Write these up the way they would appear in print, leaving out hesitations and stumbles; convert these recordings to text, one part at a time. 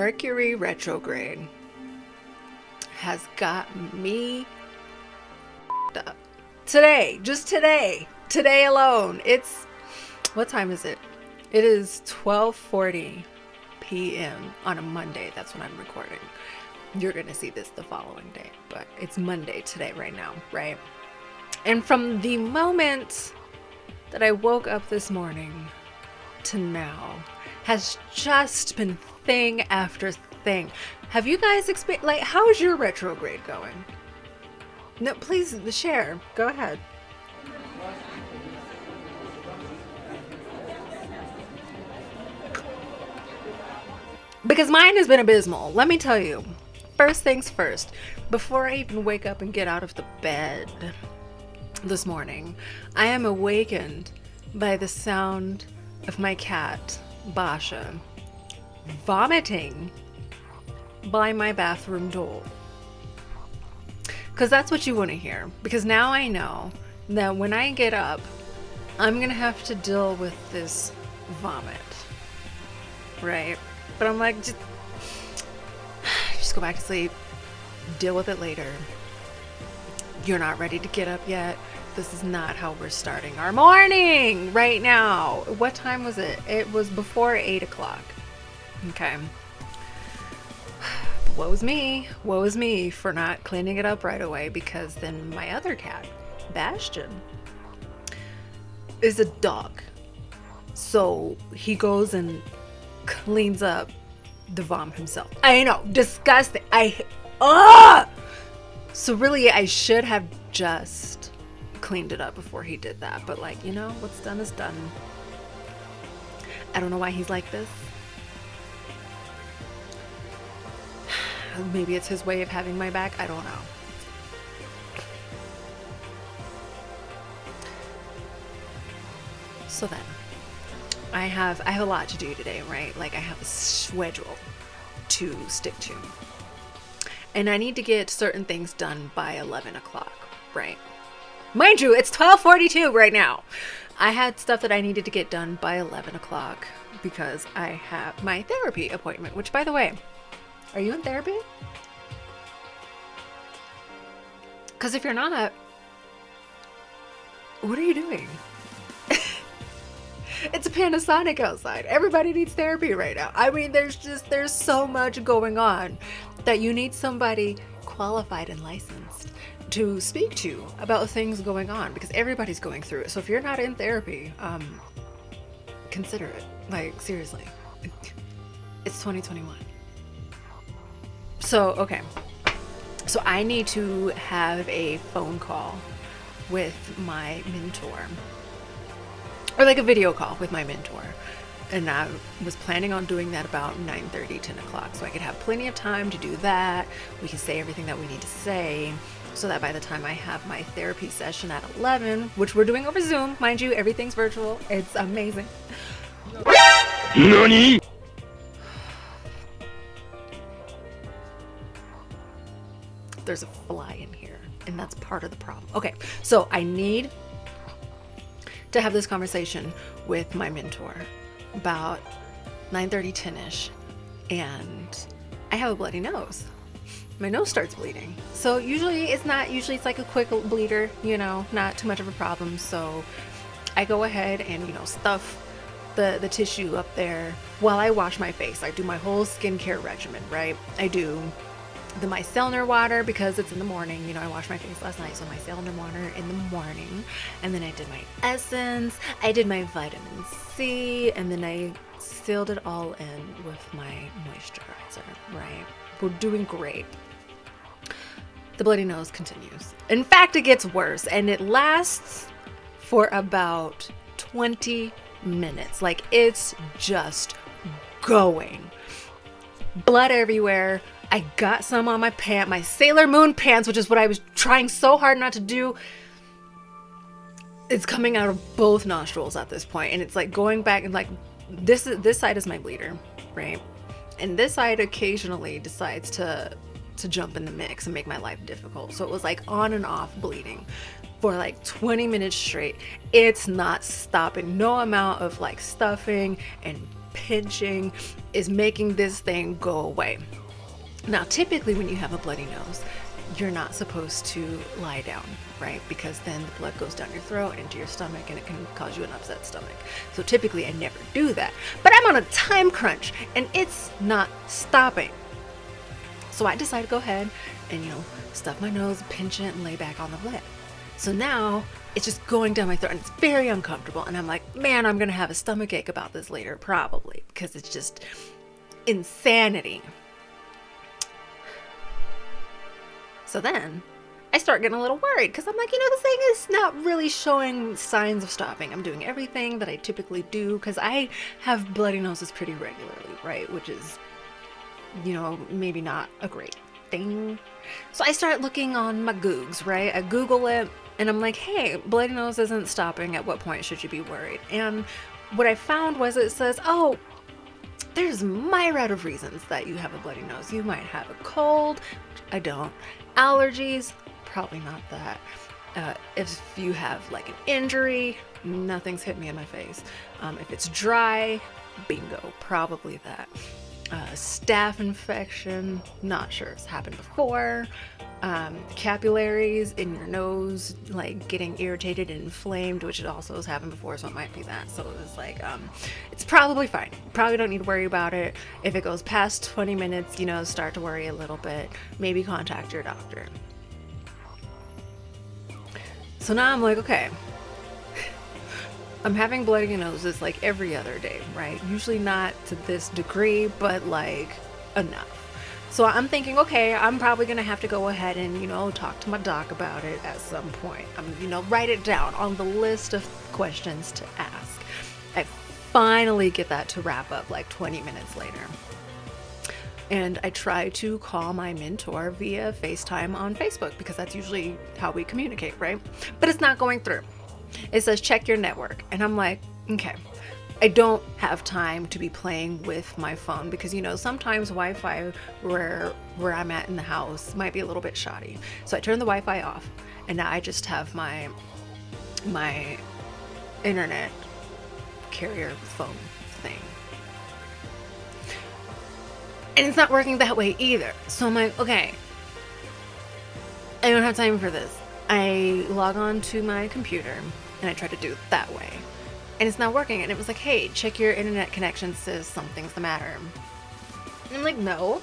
Mercury Retrograde has got me up. Today, just today alone. What time is it? It is 12:40 p.m. on a Monday. That's when I'm recording. You're going to see this the following day, but it's Monday today right now, right? And from the moment that I woke up this morning to now has just been thing after thing. Have you guys how's your retrograde going? No, please share. Go ahead. Because mine has been abysmal. Let me tell you. First things first, before I even wake up and get out of the bed this morning, I am awakened by the sound of my cat, Basha, vomiting by my bathroom door. Because that's what you want to hear. Because now I know that when I get up, I'm going to have to deal with this vomit. Right? But I'm like, just go back to sleep. Deal with it later. You're not ready to get up yet. This is not how we're starting our morning right now. What time was it? It was before 8 o'clock. Okay. Woe is me for not cleaning it up right away, because then my other cat, Bastion, is a dog. So he goes and cleans up the vom himself. I know, disgusting. So really I should have just cleaned it up before he did that. But what's done is done. I don't know why he's like this. Maybe it's his way of having my back. I don't know. So then, I have a lot to do today, right? Like I have a schedule to stick to. And I need to get certain things done by 11 o'clock, right? Mind you, it's 12:42 right now. I had stuff that I needed to get done by 11 o'clock because I have my therapy appointment, which, by the way, are you in therapy? Because if you're not, what are you doing? It's a Panasonic outside. Everybody needs therapy right now. I mean, there's so much going on that you need somebody qualified and licensed to speak to about things going on, because everybody's going through it. So if you're not in therapy, consider it. Like, seriously. It's 2021. So, okay. So I need to have a phone call with my mentor. Or like a video call with my mentor. And I was planning on doing that about 9:30, 10 o'clock. So I could have plenty of time to do that. We can say everything that we need to say, so that by the time I have my therapy session at 11, which we're doing over Zoom, mind you, everything's virtual. It's amazing. NANI? There's a fly in here, and that's part of the problem. Okay, so I need to have this conversation with my mentor about 9:30, 10-ish, and I have a bloody nose. My nose starts bleeding. So usually it's like a quick bleeder, not too much of a problem. So I go ahead and, stuff the tissue up there while I wash my face. I do my whole skincare regimen, right? I do the micellar water because it's in the morning. I washed my face last night, so micellar water in the morning. And then I did my essence, I did my vitamin C, and then I sealed it all in with my moisturizer, right? We're doing great. The bloody nose continues. In fact, it gets worse, and it lasts for about 20 minutes. Like, it's just going. Blood everywhere. I got some on my my Sailor Moon pants, which is what I was trying so hard not to do. It's coming out of both nostrils at this point, and it's like going back, and like this side is my bleeder, right? And this side occasionally decides to jump in the mix and make my life difficult. So it was like on and off bleeding for like 20 minutes straight. It's not stopping. No amount of like stuffing and pinching is making this thing go away. Now, typically when you have a bloody nose, you're not supposed to lie down, right? Because then the blood goes down your throat into your stomach and it can cause you an upset stomach. So typically I never do that. But I'm on a time crunch and it's not stopping. So I decided to go ahead and, stuff my nose, pinch it, and lay back on the bed. So now it's just going down my throat and it's very uncomfortable. And I'm like, man, I'm going to have a stomach ache about this later, probably, because it's just insanity. So then I start getting a little worried because I'm like, this thing is not really showing signs of stopping. I'm doing everything that I typically do because I have bloody noses pretty regularly, right? Which is, maybe not a great thing. So I start looking on my Googs, right? I Google it and I'm like, hey, bloody nose isn't stopping. At what point should you be worried? And what I found was it says, oh, there's a myriad of reasons that you have a bloody nose. You might have a cold, which I don't. Allergies, probably not that. If you have like an injury, nothing's hit me in my face. If it's dry, bingo, probably that. Staph infection, not sure it's happened before. Capillaries in your nose, like getting irritated and inflamed, which also has happened before, so it might be that. So it's like, it's probably fine. Probably don't need to worry about it. If it goes past 20 minutes, start to worry a little bit. Maybe contact your doctor. So now I'm like, okay, I'm having bloody noses like every other day, right? Usually not to this degree, but like enough. So I'm thinking, okay, I'm probably going to have to go ahead and, talk to my doc about it at some point. Write it down on the list of questions to ask. I finally get that to wrap up like 20 minutes later. And I try to call my mentor via FaceTime on Facebook because that's usually how we communicate, right? But it's not going through. It says, check your network. And I'm like, okay. I don't have time to be playing with my phone because, sometimes Wi-Fi where I'm at in the house might be a little bit shoddy. So I turn the Wi-Fi off and now I just have my internet carrier phone thing. And it's not working that way either. So I'm like, okay, I don't have time for this. I log on to my computer and I try to do it that way. And it's not working. And it was like, hey, check your internet connection, says something's the matter. And I'm like, no.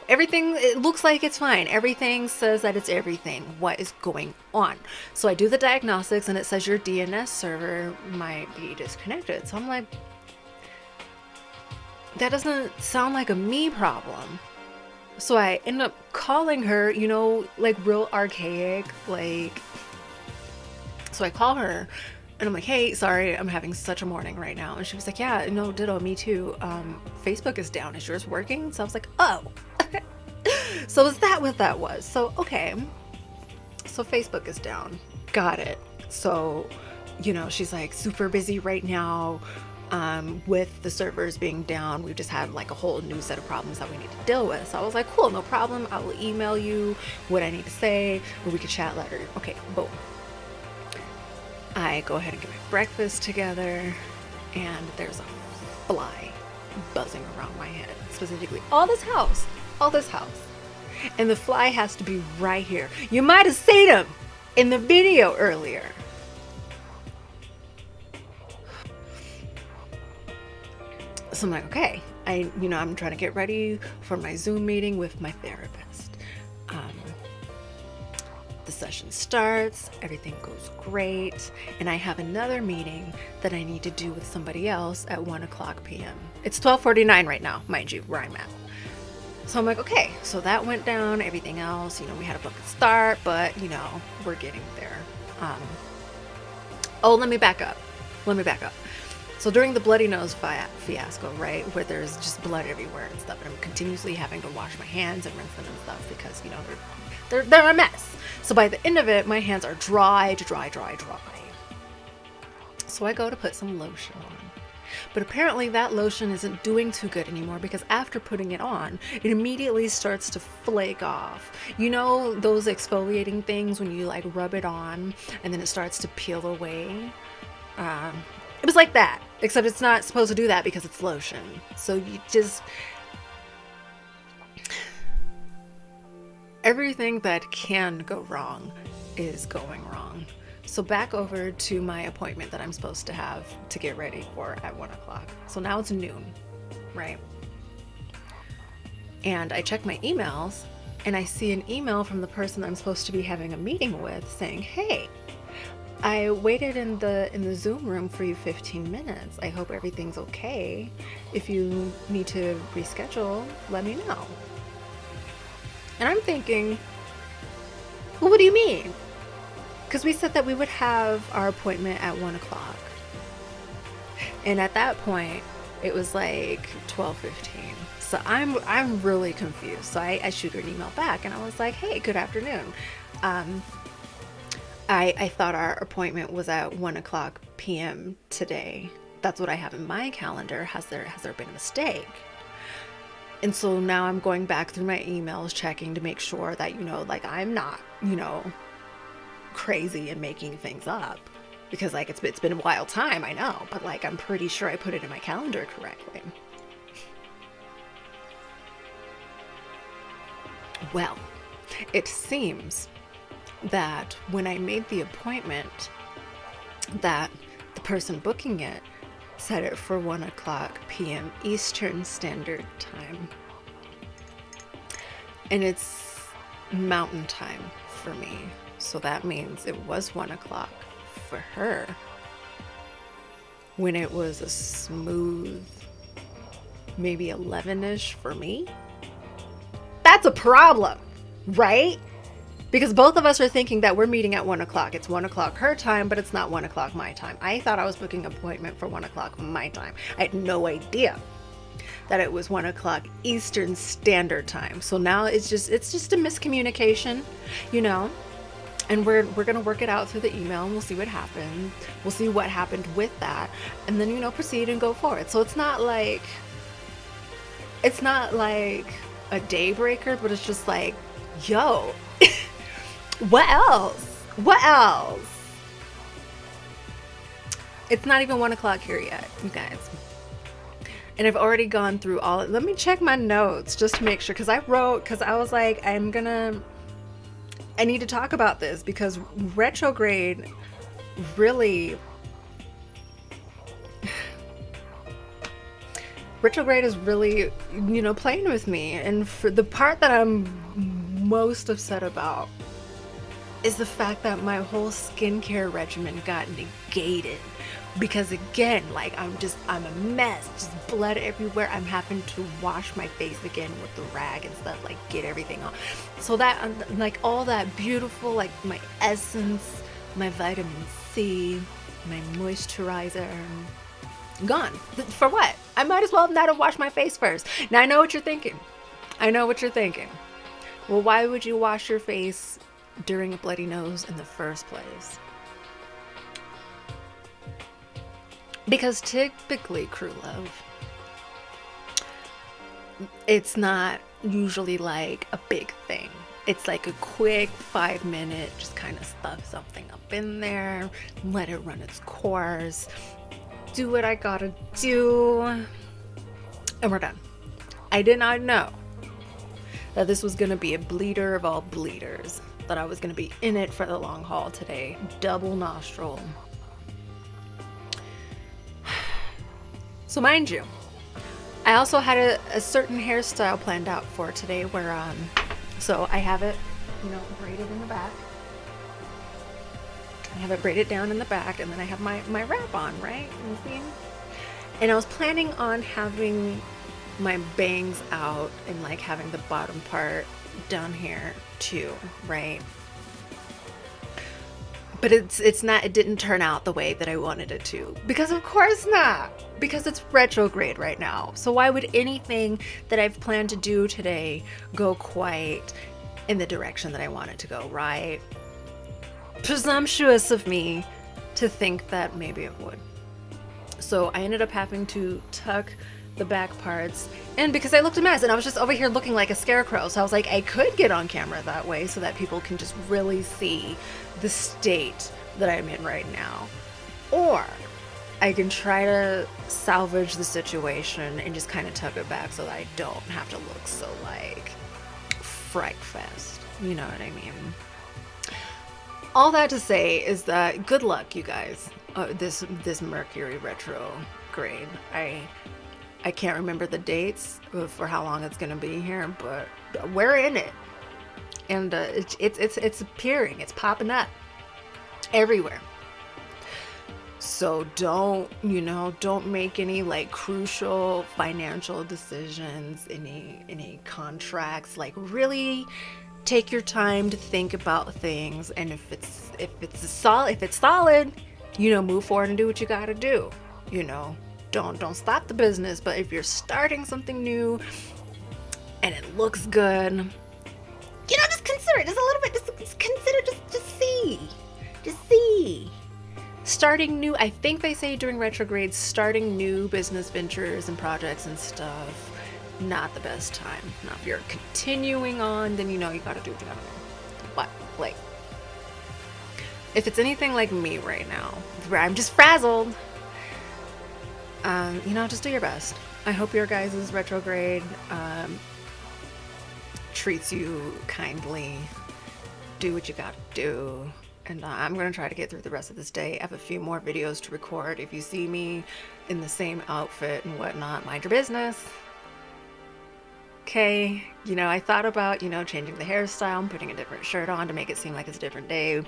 Everything, it looks like it's fine. Everything says that it's everything. What is going on? So I do the diagnostics and it says your DNS server might be disconnected. So I'm like, that doesn't sound like a me problem. So I end up calling her, like real archaic, like, so I call her and I'm like, hey, sorry, I'm having such a morning right now. And she was like, yeah, no, ditto, me too. Facebook is down. Is yours working? So I was like, oh. So is that what that was? So, okay. So Facebook is down. Got it. So, she's like super busy right now. With the servers being down, we've just had like a whole new set of problems that we need to deal with. So I was like, cool, no problem. I will email you what I need to say, or we could chat later. Okay, boom. I go ahead and get my breakfast together, and there's a fly buzzing around my head, specifically all this house. And the fly has to be right here. You might have seen him in the video earlier. So I'm like, okay, I'm trying to get ready for my Zoom meeting with my therapist. The session starts, everything goes great, and I have another meeting that I need to do with somebody else at 1:00 p.m. It's 12:49 right now, mind you, where I'm at. So I'm like, okay, so that went down, everything else, we had a bucket start, but, we're getting there. Let me back up. So during the bloody nose fiasco, right, where there's just blood everywhere and stuff, and I'm continuously having to wash my hands and rinse them and stuff because, they're a mess. So by the end of it, my hands are dry. So I go to put some lotion on. But apparently that lotion isn't doing too good anymore because after putting it on, it immediately starts to flake off. Those exfoliating things when you like rub it on and then it starts to peel away? It was like that. Except it's not supposed to do that because it's lotion. So you just, everything that can go wrong is going wrong. So back over to my appointment that I'm supposed to have to get ready for at 1 o'clock. So now it's noon, right? And I check my emails and I see an email from the person I'm supposed to be having a meeting with saying, hey, I waited in the Zoom room for you 15 minutes. I hope everything's okay. If you need to reschedule, let me know. And I'm thinking, well, what do you mean? Because we said that we would have our appointment at 1 o'clock. And at that point, it was like 12:15. So I'm really confused. So I shoot her an email back and I was like, hey, good afternoon. I thought our appointment was at 1 o'clock p.m. today. That's what I have in my calendar. Has there been a mistake? And so now I'm going back through my emails, checking to make sure that, like I'm not, crazy and making things up, because like it's been a wild time, I know, but like I'm pretty sure I put it in my calendar correctly. Well, it seems that when I made the appointment, that the person booking it set it for 1 o'clock p.m. Eastern Standard Time, and it's Mountain Time for me. So that means it was 1 o'clock for her, when it was a smooth, maybe 11-ish for me. That's a problem, right? Because both of us are thinking that we're meeting at 1 o'clock. It's 1 o'clock her time, but it's not 1 o'clock my time. I thought I was booking an appointment for 1 o'clock my time. I had no idea that it was 1 o'clock Eastern Standard Time. So now it's just a miscommunication, and we're going to work it out through the email, and we'll see what happens. We'll see what happened with that, and then, proceed and go forward. So it's not like a day breaker, but it's just like, yo, what else? It's not even 1 o'clock here yet, you guys. And I've already gone through let me check my notes just to make sure, because I was like, I need to talk about this, because retrograde is really, playing with me. And for the part that I'm most upset about is the fact that my whole skincare regimen got negated. Because again, like I'm a mess, just blood everywhere. I'm having to wash my face again with the rag and stuff, like get everything off. So that, like all that beautiful, like my essence, my vitamin C, my moisturizer, gone. For what? I might as well not have washed my face first. Now I know what you're thinking. Well, why would you wash your face during a bloody nose in the first place? Because typically, crew love, it's not usually like a big thing. It's like a quick 5-minute, just kind of stuff something up in there, let it run its course, do what I gotta do, and we're done. I did not know that this was gonna be a bleeder of all bleeders, that I was gonna be in it for the long haul today. Double nostril. So mind you, I also had a certain hairstyle planned out for today where, so I have it, braided in the back. I have it braided down in the back, and then I have my wrap on, right? You see? And I was planning on having my bangs out and like having the bottom part down here too, right? But it didn't turn out the way that I wanted it to. Because of course not. Because it's retrograde right now. So why would anything that I've planned to do today go quite in the direction that I want it to go, right? Presumptuous of me to think that maybe it would. So I ended up having to tuck the back parts, and because I looked a mess and I was just over here looking like a scarecrow, so I was like, I could get on camera that way so that people can just really see the state that I'm in right now. Or I can try to salvage the situation and just kind of tug it back so that I don't have to look so like fright fest. You know what I mean? All that to say is that good luck, you guys. This Mercury retrograde. I can't remember the dates for how long it's gonna be here, but we're in it, and it's appearing. It's popping up everywhere. So don't make any like crucial financial decisions, any contracts. Like really take your time to think about things, and if it's solid, move forward and do what you got to do. Don't stop the business, but if you're starting something new and it looks good, just consider it just a little bit. Just consider, just see. Starting new, I think they say during retrograde, starting new business ventures and projects and stuff, not the best time. Now, if you're continuing on, then you gotta do what you gotta do. But, like, if it's anything like me right now, where I'm just frazzled, just do your best. I hope your guys' retrograde treats you kindly. Do what you gotta do. And I'm going to try to get through the rest of this day. I have a few more videos to record. If you see me in the same outfit and whatnot, mind your business. Okay. I thought about, changing the hairstyle and putting a different shirt on to make it seem like it's a different day.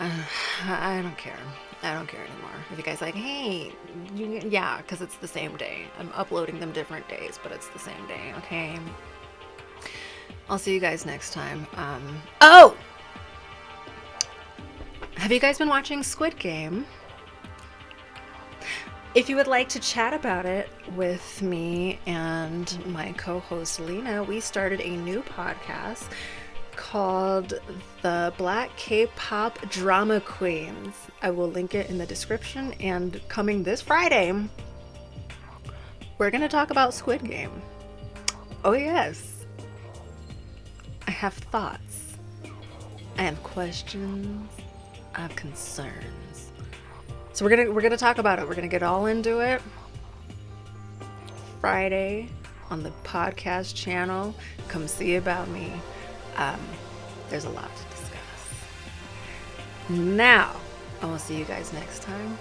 I don't care. I don't care anymore. If you guys like, hey, yeah, because it's the same day. I'm uploading them different days, but it's the same day, okay? I'll see you guys next time. Oh! Have you guys been watching Squid Game? If you would like to chat about it with me and my co-host Lena, we started a new podcast called The Black K-Pop Drama Queens. I will link it in the description. And coming this Friday, we're going to talk about Squid Game. Oh yes. I have thoughts. I have questions. I have concerns. So we're gonna talk about it. We're gonna get all into it Friday on the podcast channel. Come see about me. There's a lot to discuss. Now, I will see you guys next time.